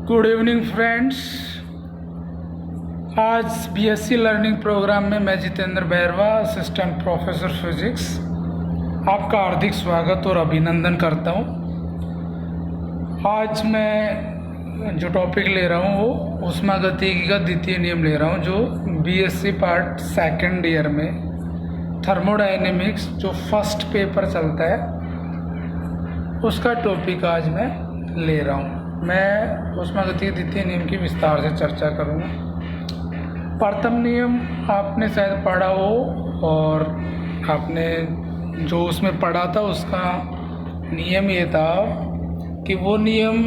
Good evening friends. आज BSc learning programme में मैं Jitendra Bairwa, assistant professor physics, आपका हार्दिक स्वागत और अभिनंदन करता हूं। आज मैं जो टॉपिक ले रहा हूं वो ऊष्मागतिकी का द्वितीय नियम ले रहा हूं, जो बीएससी पार्ट सेकेंड ईयर में थर्मोडायनेमिक्स जो फर्स्ट पेपर चलता है उसका टॉपिक आज मैं ले रहा हूं। मैं ऊष्मागतिकी द्वितीय नियम की विस्तार से चर्चा करूंगा। प्रथम नियम आपने शायद पढ़ा हो और आपने जो उसमें पढ़ा था उसका नियम ये था कि वो नियम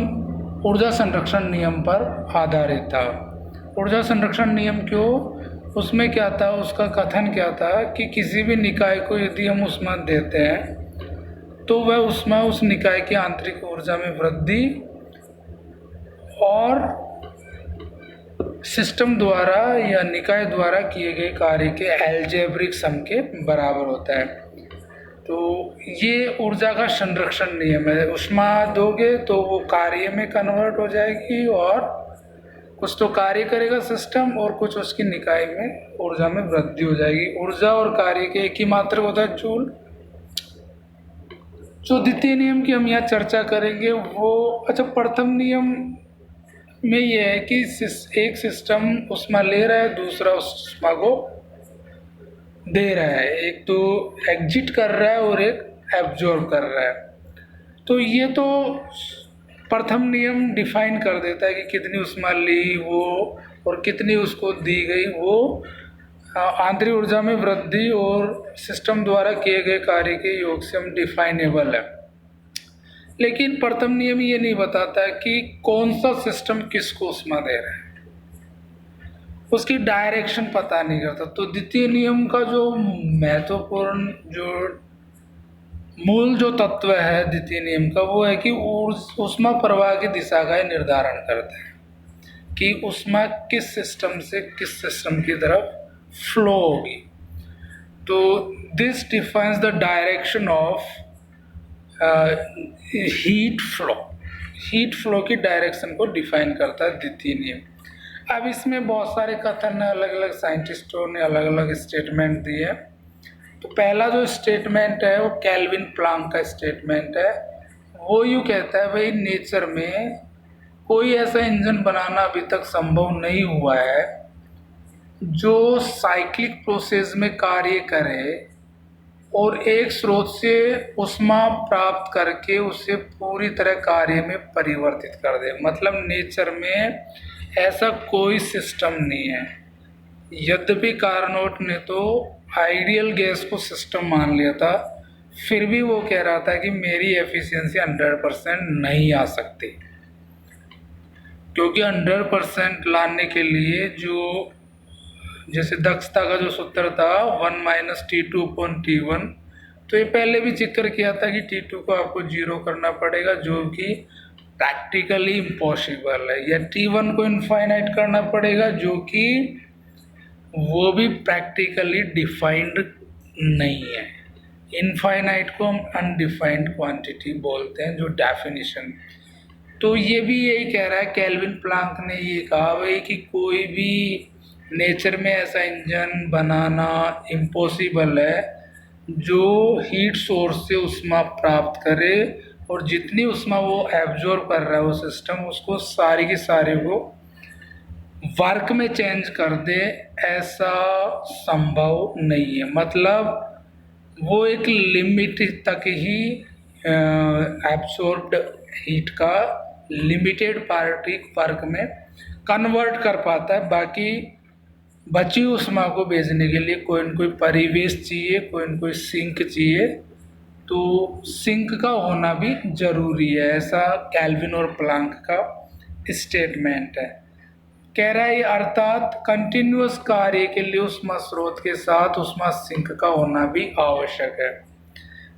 ऊर्जा संरक्षण नियम पर आधारित था। ऊर्जा संरक्षण नियम क्यों? उसमें क्या था, उसका कथन क्या था कि किसी भी निकाय को यदि हम ऊष्मा देते हैं तो वह ऊष्मा उस निकाय की आंतरिक ऊर्जा में वृद्धि और सिस्टम द्वारा या निकाय द्वारा किए गए कार्य के एल्जेब्रिक सम के बराबर होता है। तो ये ऊर्जा का संरक्षण नियम है। ऊष्मा दोगे तो वो कार्य में कन्वर्ट हो जाएगी और कुछ तो कार्य करेगा सिस्टम और कुछ उसकी निकाय में ऊर्जा में वृद्धि हो जाएगी। ऊर्जा और कार्य के एक ही मात्रक होता है, जूल। जो द्वितीय नियम की हम यहाँ चर्चा करेंगे वो प्रथम नियम में ये है कि एक सिस्टम ऊष्मा ले रहा है, दूसरा उस ऊष्मा को दे रहा है। एक तो एग्जिट कर रहा है और एक एब्जॉर्ब कर रहा है। तो ये तो प्रथम नियम डिफाइन कर देता है कि कितनी ऊष्मा ली वो और कितनी उसको दी गई। वो आंतरिक ऊर्जा में वृद्धि और सिस्टम द्वारा किए गए कार्य के योग से हम डिफाइनेबल है। लेकिन प्रथम नियम ये नहीं बताता कि कौन सा सिस्टम किसको ऊष्मा दे रहा है, उसकी डायरेक्शन पता नहीं करता। तो द्वितीय नियम का जो महत्वपूर्ण जो मूल जो तत्व है द्वितीय नियम का वो है कि ऊष्मा प्रवाह की दिशा का निर्धारण करता है कि ऊष्मा किस सिस्टम से किस सिस्टम की तरफ फ्लो होगी। तो this defines the direction of heat flow की डायरेक्शन को डिफाइन करता है द्वितीय नियम। अब इसमें बहुत सारे कथन है, अलग अलग साइंटिस्टों ने अलग अलग स्टेटमेंट दिए हैं। तो पहला जो स्टेटमेंट है वो केल्विन प्लांक का स्टेटमेंट है। वो यूँ कहता है, भाई नेचर में कोई ऐसा इंजन बनाना अभी तक संभव नहीं हुआ है जो साइक्लिक प्रोसेस में कार्य करे और एक स्रोत से ऊष्मा प्राप्त करके उसे पूरी तरह कार्य में परिवर्तित कर दे। मतलब नेचर में ऐसा कोई सिस्टम नहीं है। यद्यपि कार्नोट ने तो आइडियल गैस को सिस्टम मान लिया था, फिर भी वो कह रहा था कि मेरी एफिशिएंसी 100% नहीं आ सकती, क्योंकि 100% लाने के लिए जो जैसे दक्षता का जो सूत्र था 1 - T2/T1, तो ये पहले भी जिक्र किया था कि T2 को आपको 0 करना पड़ेगा, जो कि प्रैक्टिकली इम्पॉसिबल है, या T1 को इनफाइनाइट करना पड़ेगा, जो कि वो भी प्रैक्टिकली डिफाइंड नहीं है। इनफाइनाइट को हम अनडिफाइंड क्वांटिटी बोलते हैं, जो डेफिनेशन। तो ये भी यही कह रहा है, केल्विन प्लांक ने ये कहा भाई कि कोई भी नेचर में ऐसा इंजन बनाना इम्पॉसिबल है जो हीट सोर्स से ऊष्मा प्राप्त करे और जितनी ऊष्मा वो एब्जॉर्ब कर रहा है वो सिस्टम, उसको सारी की सारी वो वर्क में चेंज कर दे। ऐसा संभव नहीं है। मतलब वो एक लिमिट तक ही एब्सॉर्ब्ड हीट का लिमिटेड पार्ट वर्क में कन्वर्ट कर पाता है। बाकी बची ऊष्मा को भेजने के लिए कोई न कोई परिवेश चाहिए, कोई न कोई सिंक चाहिए। तो सिंक का होना भी जरूरी है, ऐसा केल्विन और प्लांक का स्टेटमेंट है। कह रहा है अर्थात कंटिन्यूअस कार्य के लिए ऊष्मा स्रोत के साथ ऊष्मा सिंक का होना भी आवश्यक है।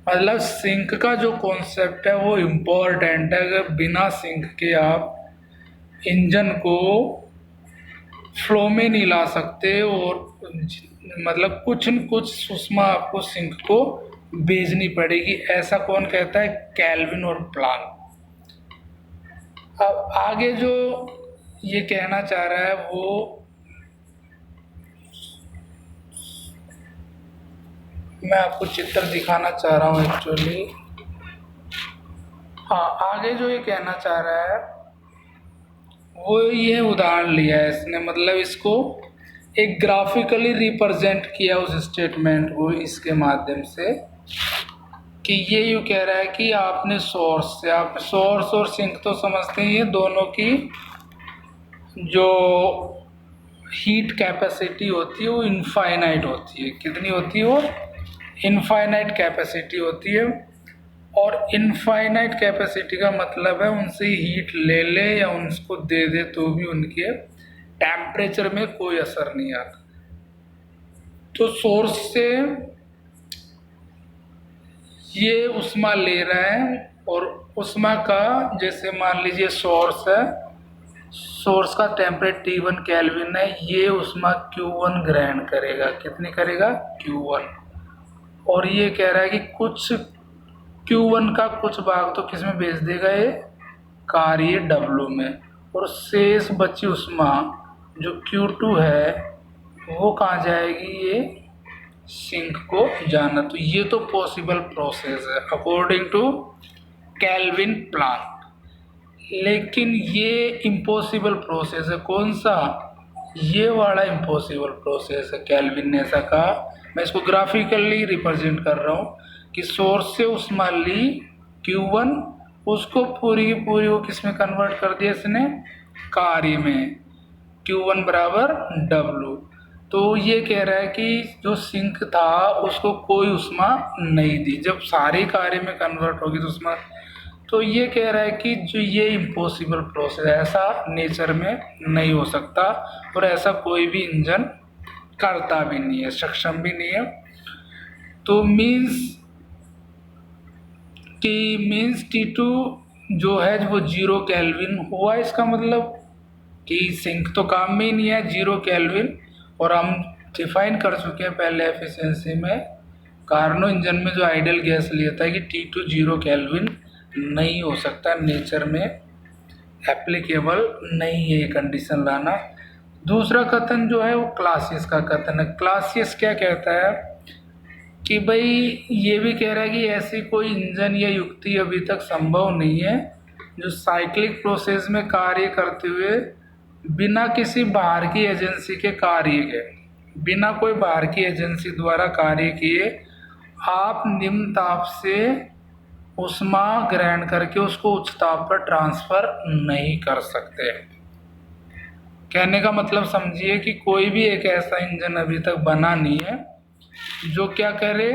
मतलब सिंक का जो कॉन्सेप्ट है वो इम्पोर्टेंट है। अगर बिना सिंक के आप इंजन को फ्लो में नहीं ला सकते और मतलब कुछ न कुछ ऊष्मा आपको सिंक को भेजनी पड़ेगी। ऐसा कौन कहता है? केल्विन और प्लांक। अब आगे जो ये कहना चाह रहा है वो मैं आपको चित्र दिखाना चाह रहा हूँ एक्चुअली। हाँ, आगे जो ये कहना चाह रहा है वो ये उदाहरण लिया है इसने, मतलब इसको एक ग्राफिकली रिप्रेजेंट किया उस स्टेटमेंट को इसके माध्यम से कि ये यूँ कह रहा है कि आपने सोर्स से, आप सोर्स और सिंक तो समझते हैं, ये दोनों की जो हीट कैपेसिटी होती है वो इनफाइनाइट होती है। कितनी होती है वो? इनफाइनाइट कैपेसिटी होती है। और इनफाइनाइट कैपेसिटी का मतलब है उनसे हीट ले ले या उनको दे दे तो भी उनके टेम्परेचर में कोई असर नहीं आता। तो सोर्स से ये ऊष्मा ले रहा है और ऊष्मा का, जैसे मान लीजिए सोर्स है, सोर्स का टेम्परेचर T1 केल्विन है, ये ऊष्मा Q1 ग्रहण करेगा। कितनी करेगा? Q1। और ये कह रहा है कि कुछ Q1 का कुछ भाग तो किस में भेज देगा ये? कार्य W में, और शेष बची ऊष्मा जो Q2 है वो कहाँ जाएगी? ये सिंक को जाना। तो ये तो पॉसिबल प्रोसेस है अकॉर्डिंग टू केल्विन प्लांक, लेकिन ये इम्पॉसिबल प्रोसेस है। कौन सा? ये वाला इम्पॉसिबल प्रोसेस है। केल्विन ने ऐसा कहा, मैं इसको ग्राफिकली रिप्रेजेंट कर रहा हूँ कि सोर्स से ऊष्मा ली Q1, उसको पूरी की पूरी वो किस में कन्वर्ट कर दिया इसने? कार्य में। Q1 बराबर W। तो ये कह रहा है कि जो सिंक था उसको कोई ऊष्मा नहीं दी, जब सारे कार्य में कन्वर्ट होगी तो ऊष्मा। तो ये कह रहा है कि जो ये इम्पॉसिबल प्रोसेस है, ऐसा नेचर में नहीं हो सकता और ऐसा कोई भी इंजन करता भी नहीं है, सक्षम भी नहीं है। तो मीन्स T2 जो है वो 0 केल्विन हुआ। इसका मतलब कि सिंक तो काम में ही नहीं है, 0 केल्विन। और हम डिफाइन कर चुके हैं पहले एफिशिएंसी में, कार्नो इंजन में जो आइडियल गैस लेता है कि T2 0 केल्विन नहीं हो सकता, नेचर में एप्लीकेबल नहीं है ये कंडीशन लाना। दूसरा कथन जो है वो क्लासियस का कथन है। क्लासियस क्या कहता है कि भाई ये भी कह रहा है कि ऐसी कोई इंजन या युक्ति अभी तक संभव नहीं है जो साइक्लिक प्रोसेस में कार्य करते हुए बिना किसी बाहर की एजेंसी के कार्य के, बिना कोई बाहर की एजेंसी द्वारा कार्य किए आप निम्न ताप से ऊष्मा ग्रहण करके उसको उच्च ताप पर ट्रांसफर नहीं कर सकते। कहने का मतलब समझिए कि कोई भी एक ऐसा इंजन अभी तक बना नहीं है जो क्या करे,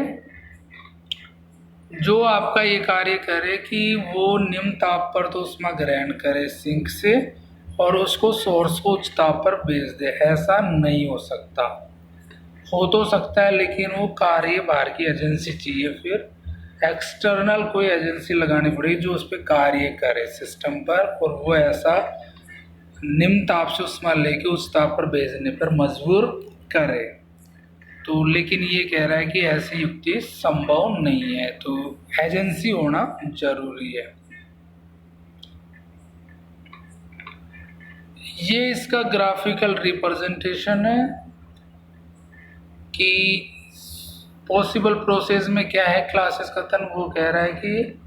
जो आपका ये कार्य करे कि वो निम्न ताप पर तो ऊष्मा ग्रहण करे सिंक से और उसको सोर्स को उच्च ताप पर भेज दे। ऐसा नहीं हो सकता। हो तो सकता है लेकिन वो कार्य बाहर की एजेंसी चाहिए, फिर एक्सटर्नल कोई एजेंसी लगानी पड़ेगी जो उस पर कार्य करे सिस्टम पर, और वो ऐसा निम्न ताप से ऊष्मा लेके उच्च ताप पर भेजने पर मजबूर करे। तो लेकिन ये कह रहा है कि ऐसी युक्ति संभव नहीं है, तो एजेंसी होना जरूरी है। ये इसका ग्राफिकल रिप्रेजेंटेशन है कि पॉसिबल प्रोसेस में क्या है। क्लासेस कथन वो कह रहा है कि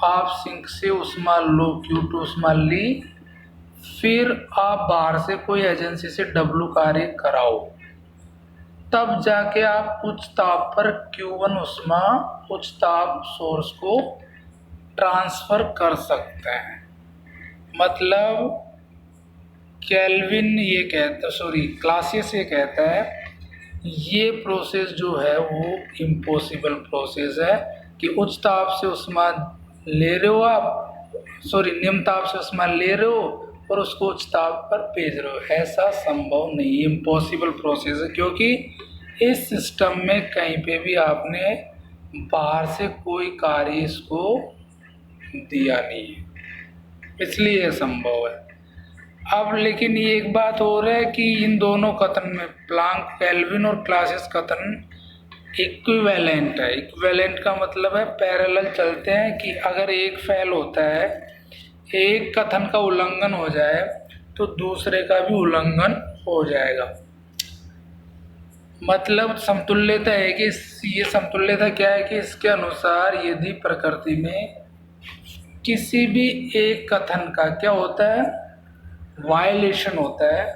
आप सिंक से ऊष्मा लो, Q2 ऊष्मा ली, फिर आप बाहर से कोई एजेंसी से W कार्य कराओ, तब जाके आप उच्च ताप पर Q1 ऊष्मा उच्च ताप सोर्स को ट्रांसफर कर सकते हैं। मतलब केल्विन ये कहता, सॉरी क्लासियस ये कहता है ये प्रोसेस जो है वो इम्पॉसिबल प्रोसेस है कि उच्च ताप से ऊष्मा ले रहे हो आप, सॉरी निम्न ताप से ऊष्मा ले रहे हो और उसको उच्च ताप पर भेज रहे हो। ऐसा संभव नहीं, इम्पॉसिबल प्रोसेस है, क्योंकि इस सिस्टम में कहीं पे भी आपने बाहर से कोई कार्य इसको दिया नहीं है, इसलिए यह संभव है। अब लेकिन ये एक बात हो रहा है कि इन दोनों कथन में प्लांक, केल्विन और क्लासियस कथन इक्विवेलेंट है। इक्विवेलेंट का मतलब है पैरेलल चलते हैं, कि अगर एक फेल होता है, एक कथन का उल्लंघन हो जाए तो दूसरे का भी उल्लंघन हो जाएगा। मतलब समतुल्यता है कि ये समतुल्यता क्या है कि इसके अनुसार यदि प्रकृति में किसी भी एक कथन का क्या होता है, वायलेशन होता है,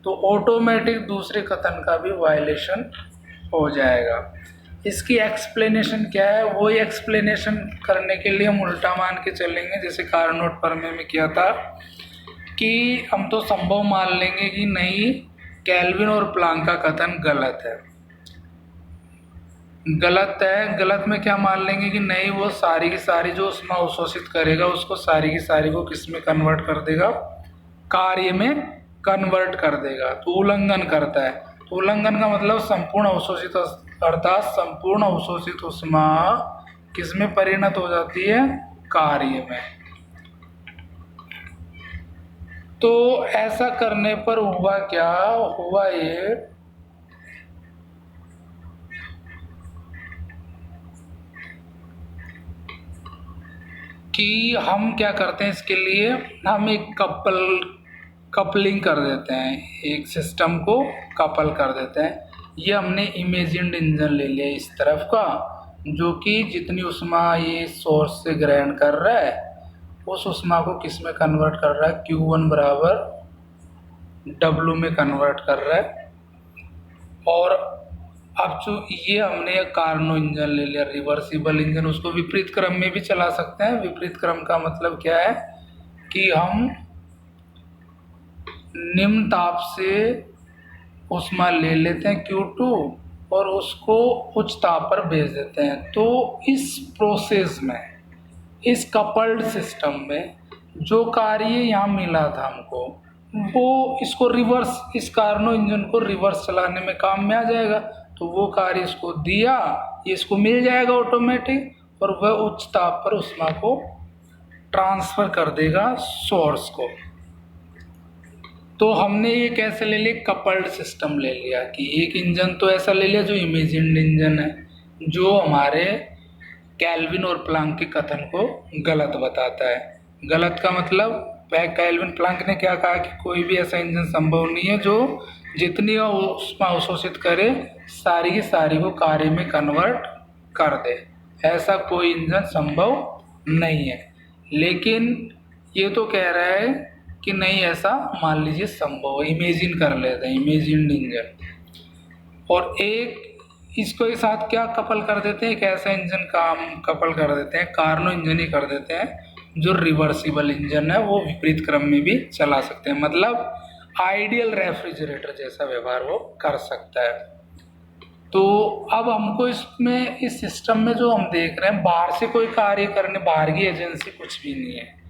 तो ऑटोमेटिक दूसरे कथन का भी वायलेशन हो जाएगा। इसकी एक्सप्लेनेशन क्या है, वही एक्सप्लेनेशन करने के लिए हम उल्टा मान के चलेंगे, जैसे कार्नोट प्रमेय में किया था कि हम तो संभव मान लेंगे कि नहीं, केल्विन और प्लांक का कथन गलत है। गलत में क्या मान लेंगे कि नहीं, वो सारी की सारी जो ऊष्मा अवशोषित करेगा उसको सारी की सारी को किस में कन्वर्ट कर देगा, कार्य में कन्वर्ट कर देगा, तो उल्लंघन करता है। तो उल्लंघन का मतलब संपूर्ण अवशोषित, अर्थात संपूर्ण अवशोषित ऊष्मा किस में परिणत हो जाती है, कार्य में। तो ऐसा करने पर हुआ क्या, हुआ ये कि हम क्या करते हैं, इसके लिए हम एक कपलिंग कर देते हैं, एक सिस्टम को कपल कर देते हैं। ये हमने इमेजिन्ड इंजन ले लिया इस तरफ का, जो कि जितनी ऊष्मा ये सोर्स से ग्रहण कर रहा है उस ऊष्मा को किस में कन्वर्ट कर रहा है, Q1 बराबर W में कन्वर्ट कर रहा है। और अब जो ये हमने एक कार्नो इंजन ले लिया, रिवर्सिबल इंजन, उसको विपरीत क्रम में भी चला सकते हैं। विपरीत क्रम का मतलब क्या है कि हम निम्न ताप से ऊष्मा ले लेते हैं Q2 और उसको उच्च ताप पर भेज देते हैं। तो इस प्रोसेस में, इस कपल्ड सिस्टम में जो कार्य यहाँ मिला था हमको, वो इसको रिवर्स, इस कार्नो इंजन को रिवर्स चलाने में काम में आ जाएगा। तो वो कार्य इसको दिया, ये इसको मिल जाएगा ऑटोमेटिक, और वह उच्च ताप पर ऊष्मा को ट्रांसफर कर देगा सोर्स को। तो हमने ये कैसे ले लिया, कपल्ड सिस्टम ले लिया कि एक इंजन तो ऐसा ले लिया जो इमेजिन्ड इंजन है, जो हमारे केल्विन और प्लांक के कथन को गलत बताता है। गलत का मतलब केल्विन प्लांक ने क्या कहा कि कोई भी ऐसा इंजन संभव नहीं है जो जितनी ऊष्मा अवशोषित करे सारी की सारी को कार्य में कन्वर्ट कर दे, ऐसा कोई इंजन संभव नहीं है। लेकिन ये तो कह रहा है कि नहीं, ऐसा मान लीजिए संभव है, इमेजिन कर लेते हैं, इमेजिन्ड इंजन। और एक इसको के साथ क्या कपल कर देते हैं, एक ऐसा इंजन का हम कपल कर देते हैं, कार्नो इंजन ही कर देते हैं, जो रिवर्सिबल इंजन है, वो विपरीत क्रम में भी चला सकते हैं। मतलब आइडियल रेफ्रिजरेटर जैसा व्यवहार वो कर सकता है। तो अब हमको इसमें, इस सिस्टम में जो हम देख रहे हैं, बाहर से कोई कार्य करने, बाहर की एजेंसी कुछ भी नहीं है।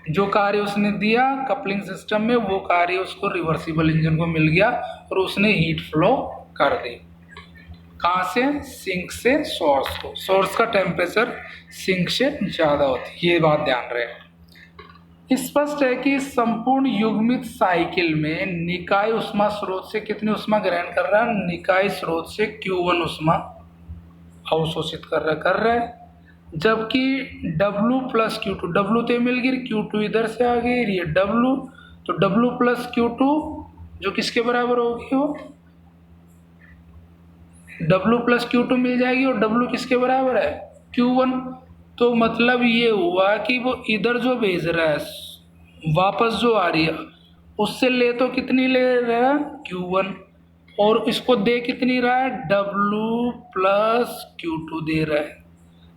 जो कार्य उसने दिया कपलिंग सिस्टम में, वो कार्य उसको रिवर्सिबल इंजन को मिल गया और उसने हीट फ्लो कर दी। कहाँ से, सिंक से सोर्स को। सोर्स का टेम्परेचर सिंक से ज़्यादा होती है, ये बात ध्यान रहे। स्पष्ट है कि संपूर्ण युग्मित साइकिल में निकाय ऊष्मा स्रोत से कितनी ऊष्मा ग्रहण कर रहा है, निकाय स्रोत से Q1 ऊष्मा अवशोषित कर रहा है, जबकि W प्लस Q2, W तो मिल गई, Q2 इधर से आ गई, ये W, तो W प्लस Q2 जो किसके बराबर होगी, वो W प्लस Q2 मिल जाएगी, और W किसके बराबर है, Q1। तो मतलब ये हुआ कि वो इधर जो भेज रहा है, वापस जो आ रही है, उससे ले तो कितनी ले रहा है, Q1, और इसको दे कितनी रहा है, W प्लस Q2 दे रहा है।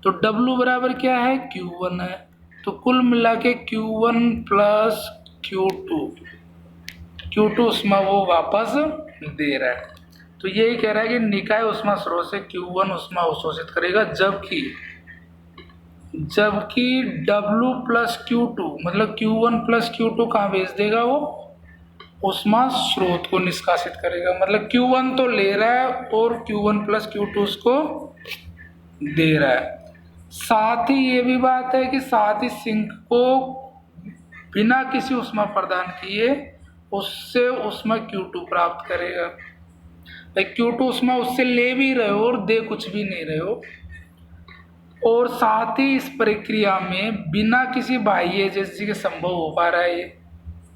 तो W बराबर क्या है, Q1 है। तो कुल मिला के Q1 प्लस Q2 ऊष्मा वो वापस दे रहा है। तो यही कह रहा है कि निकाय ऊष्मा स्रोत से Q1 ऊष्मा अवशोषित करेगा, जबकि W प्लस Q2, मतलब Q1 प्लस Q2 कहाँ भेज देगा, वो ऊष्मा स्रोत को निष्कासित करेगा। मतलब Q1 तो ले रहा है और Q1 प्लस Q2 उसको दे रहा है। साथ ही ये भी बात है कि साथ ही सिंक को बिना किसी ऊष्मा प्रदान किए उससे ऊष्मा Q2 प्राप्त करेगा। Q2 ऊष्मा उससे ले भी रहे हो और दे कुछ भी नहीं रहे हो, और साथ ही इस प्रक्रिया में बिना किसी बाह्य एजेंसी के संभव हो पा रहा है। ये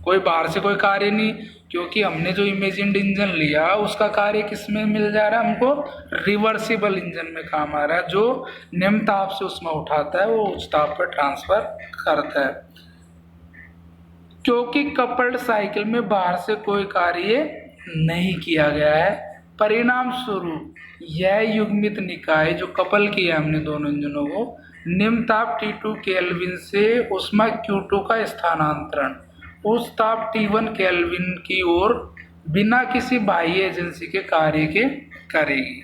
कोई बाहर से कोई कार्य नहीं, क्योंकि हमने जो इमेजिन्ड इंजन लिया उसका कार्य किस में मिल जा रहा है हमको, रिवर्सिबल इंजन में काम आ रहा है, जो निम्न ताप से ऊष्मा उठाता है वो उच्च ताप पर ट्रांसफर करता है। क्योंकि कपल्ड साइकिल में बाहर से कोई कार्य नहीं किया गया है, परिणाम स्वरूप यह युग्मित निकाय जो कपल किया हमने दोनों इंजनों को, निम्न ताप T2 केल्विन से ऊष्मा Q2 का स्थानांतरण उस ताप T1 केल्विन की ओर बिना किसी बाह्य एजेंसी के कार्य के करेगी।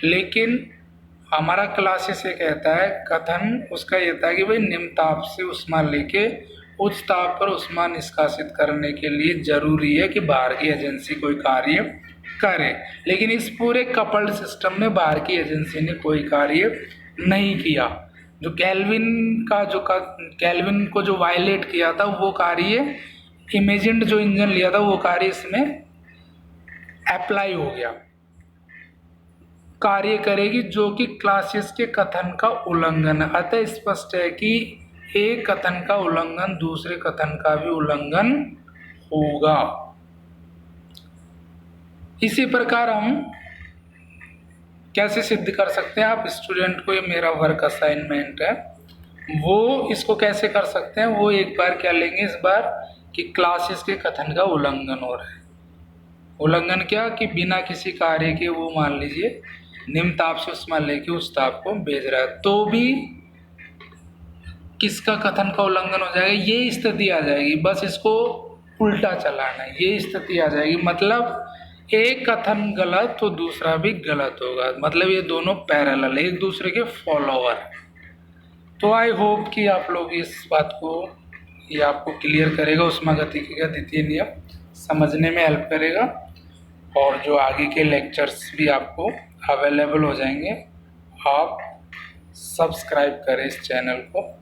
लेकिन हमारा क्लासेस ये कहता है, कथन उसका ये था कि भाई निम्न ताप से ऊष्मा लेके उच्च ताप पर ऊष्मा निष्कासित करने के लिए जरूरी है कि बाहर की एजेंसी कोई कार्य करे। लेकिन इस पूरे कपल्ड सिस्टम में बाहर की एजेंसी ने कोई कार्य नहीं किया। जो केल्विन को जो वायलेट किया था वो कार्य, इमेजिन्ड जो इंजन लिया था वो कार्य इसमें अप्लाई हो गया, कार्य करेगी, जो कि क्लासियस के कथन का उल्लंघन है। अतः स्पष्ट है कि एक कथन का उल्लंघन दूसरे कथन का भी उल्लंघन होगा। इसी प्रकार हम कैसे सिद्ध कर सकते हैं, आप स्टूडेंट को, ये मेरा वर्क असाइनमेंट है, वो इसको कैसे कर सकते हैं, वो एक बार क्या लेंगे इस बार कि क्लासेस के कथन का उल्लंघन हो रहा है। उल्लंघन क्या कि बिना किसी कार्य के वो मान लीजिए निम्न ताप से ऊष्मा लेके उस ताप को भेज रहा है, तो भी किसका कथन का उल्लंघन हो जाएगा, ये स्थिति आ जाएगी। बस इसको उल्टा चलाना है, ये स्थिति आ जाएगी। मतलब एक कथन गलत तो दूसरा भी गलत होगा, मतलब ये दोनों पैरेलल, एक दूसरे के फॉलोअर। तो आई होप कि आप लोग इस बात को, ये आपको क्लियर करेगा, ऊष्मागतिकी का द्वितीय नियम समझने में हेल्प करेगा, और जो आगे के लेक्चर्स भी आपको अवेलेबल हो जाएंगे। आप सब्सक्राइब करें इस चैनल को।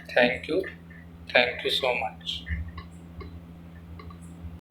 Thank you so much.